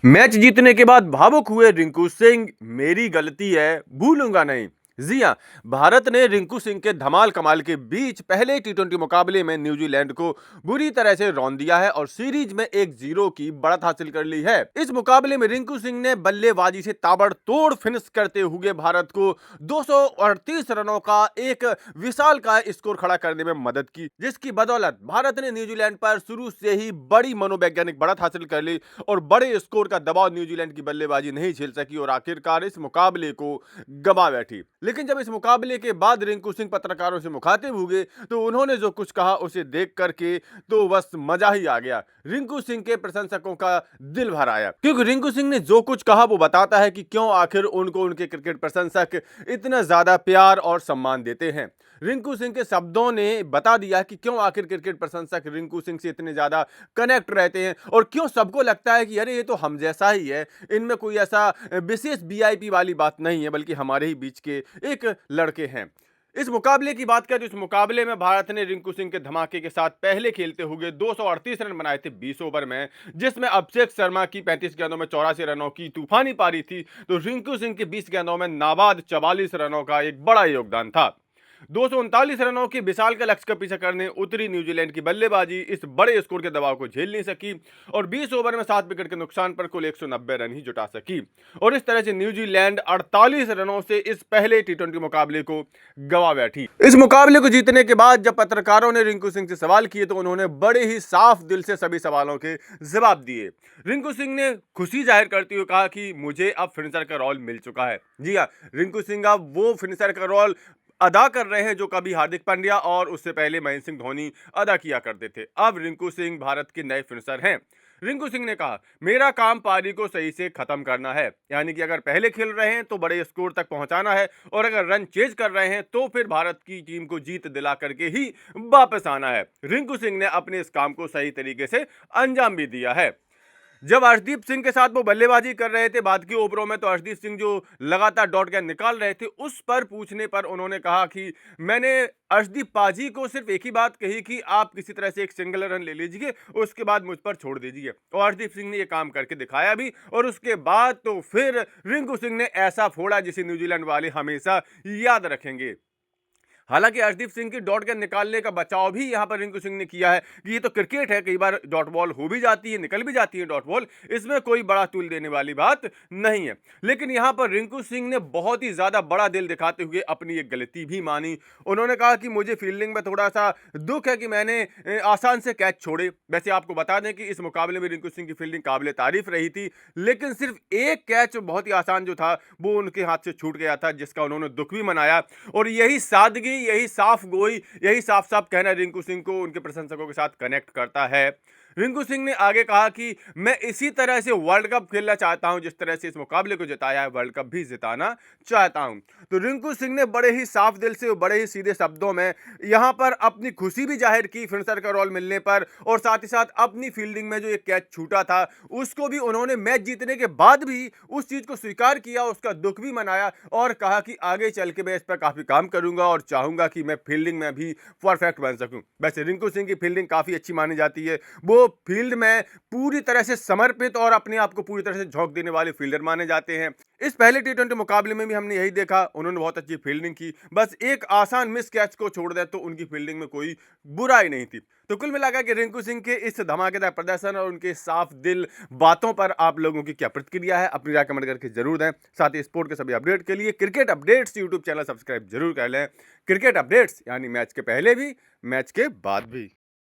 Match जीतने के बाद भावुक हुए रिंकू सिंह, मेरी गलती है, भूलूंगा नहीं। जी हां, भारत ने रिंकू सिंह के धमाल कमाल के बीच पहले टी20 मुकाबले में न्यूजीलैंड को बुरी तरह से रौंद दिया है और सीरीज में 1-0 की बढ़त हासिल कर ली है। इस मुकाबले में रिंकू सिंह ने बल्लेबाजी से ताबड़तोड़ फिनिश करते हुए भारत को 238 रनों का एक विशाल का स्कोर खड़ा करने में मदद की, जिसकी बदौलत भारत ने न्यूजीलैंड पर शुरू से ही बड़ी मनोवैज्ञानिक बढ़त हासिल कर ली और बड़े स्कोर का दबाव न्यूजीलैंड की बल्लेबाजी नहीं झेल सकी और आखिरकार इस मुकाबले को गंवा बैठी। लेकिन जब इस मुकाबले के बाद रिंकू सिंह पत्रकारों से मुखातिब हुए तो उन्होंने जो कुछ कहा उसे देख करके तो बस मजा ही आ गया। रिंकू सिंह के प्रशंसकों का दिल भर आया, क्योंकि रिंकू सिंह ने जो कुछ कहा वो बताता है कि क्यों आखिर उनको उनके क्रिकेट प्रशंसक इतना ज्यादा प्यार और सम्मान देते हैं। रिंकू सिंह के शब्दों ने बता दिया कि क्यों आखिर क्रिकेट प्रशंसक रिंकू सिंह से इतने ज्यादा कनेक्ट रहते हैं और क्यों सबको लगता है कि अरे ये तो हम जैसा ही है, इनमें कोई ऐसा विशेष वीआईपी वाली बात नहीं है, बल्कि हमारे ही बीच के एक लड़के हैं। इस मुकाबले की बात करें तो इस मुकाबले में भारत ने रिंकू सिंह के धमाके के साथ पहले खेलते हुए 238 रन बनाए थे 20 ओवर में, जिसमें अभिषेक शर्मा की 35 गेंदों में 84 रनों की तूफानी पारी थी, तो रिंकू सिंह के 20 गेंदों में नाबाद 44 रनों का एक बड़ा योगदान था। 239 रनों के विशाल का लक्ष्य का पीछा करने उतरी न्यूजीलैंड की बल्लेबाजी इस बड़े स्कोर के दबाव को झेल नहीं सकी और 20 ओवर में 7 विकेट के नुकसान पर कुल 190 रन ही जुटा सकी और इस तरह से न्यूजीलैंड 48 रनों से इस पहले टी20 मुकाबले को गंवा बैठी। इस मुकाबले को जीतने के बाद जब पत्रकारों ने रिंकू सिंह से सवाल किए तो उन्होंने बड़े ही साफ दिल से सभी सवालों के जवाब दिए। रिंकू सिंह ने खुशी जाहिर करते हुए कहा कि मुझे अब फिनिशर का रोल मिल चुका है। जी हाँ, रिंकू सिंह अब वो फिनिशर का रोल अदा कर रहे हैं जो कभी हार्दिक पांड्या और उससे पहले महेंद्र सिंह धोनी अदा किया करते थे। अब रिंकू सिंह भारत के नए फिनिशर हैं। रिंकू सिंह ने कहा, मेरा काम पारी को सही से खत्म करना है, यानी कि अगर पहले खेल रहे हैं तो बड़े स्कोर तक पहुंचाना है और अगर रन चेज कर रहे हैं तो फिर भारत की टीम को जीत दिला करके ही वापस आना है। रिंकू सिंह ने अपने इस काम को सही तरीके से अंजाम भी दिया है। जब अर्शदीप सिंह के साथ वो बल्लेबाजी कर रहे थे बाद की ओवरों में, तो अर्शदीप सिंह जो लगातार डॉट गेंद निकाल रहे थे उस पर पूछने पर उन्होंने कहा कि मैंने अर्शदीप पाजी को सिर्फ एक ही बात कही कि आप किसी तरह से एक सिंगल रन ले लीजिए, उसके बाद मुझ पर छोड़ दीजिए, और अर्शदीप सिंह ने ये काम करके दिखाया भी और उसके बाद तो फिर रिंकू सिंह ने ऐसा फोड़ा जिसे न्यूजीलैंड वाले हमेशा याद रखेंगे। हालांकि अर्शदीप सिंह की डॉट गेंद निकालने का बचाव भी यहां पर रिंकू सिंह ने किया है कि ये तो क्रिकेट है, कई बार डॉट बॉल हो भी जाती है, निकल भी जाती है डॉट बॉल, इसमें कोई बड़ा तुल देने वाली बात नहीं है। लेकिन यहां पर रिंकू सिंह ने बहुत ही ज्यादा बड़ा दिल दिखाते हुए अपनी एक गलती भी मानी। उन्होंने कहा कि मुझे फील्डिंग में थोड़ा सा दुख है कि मैंने आसान से कैच छोड़े। वैसे आपको बता दें कि इस मुकाबले में रिंकू सिंह की फील्डिंग काबिल तारीफ रही थी, लेकिन सिर्फ एक कैच बहुत ही आसान जो था वो उनके हाथ से छूट गया था, जिसका उन्होंने दुख भी मनाया। और यही सादगी, यही साफ गोई, यही साफ साफ कहना रिंकू सिंह को उनके प्रशंसकों के साथ कनेक्ट करता है। रिंकू सिंह ने आगे कहा कि मैं इसी तरह से वर्ल्ड कप खेलना चाहता हूं, जिस तरह से इस मुकाबले को जिताया है वर्ल्ड कप भी जिताना चाहता हूं। तो रिंकू सिंह ने बड़े ही साफ दिल से, बड़े ही सीधे शब्दों में यहां पर अपनी खुशी भी जाहिर की फिनिशर का रोल मिलने पर, और साथ ही साथ अपनी फील्डिंग में जो एक कैच छूटा था उसको भी उन्होंने मैच जीतने के बाद भी उस चीज को स्वीकार किया, उसका दुख भी मनाया और कहा कि आगे चल के मैं इस पर काफी काम करूंगा और चाहूंगा कि मैं फील्डिंग में भी परफेक्ट बन सकूं। वैसे रिंकू सिंह की फील्डिंग काफी अच्छी मानी जाती है, वो फील्ड में पूरी तरह से समर्पित और अपने आप को पूरी तरह से झोंक देने वाले फील्डर माने जाते हैं। इस पहले टी20 मुकाबले में भी हमने यही देखा, उन्होंने बहुत अच्छी फील्डिंग की, बस एक आसान मिस कैच को छोड़ दे तो उनकी फील्डिंग में कोई बुराई नहीं थी। तो कुल मिलाकर के रिंकू सिंह के इस धमाकेदार प्रदर्शन और उनके साफ दिल बातों पर आप लोगों की क्या प्रतिक्रिया है, अपनी राय कमेंट करके जरूर दें। साथ ही स्पोर्ट के सभी अपडेट के लिए cricket updates YouTube channel subscribe जरूर कर लें। क्रिकेट अपडेट्स यानी मैच के पहले भी, मैच के बाद भी।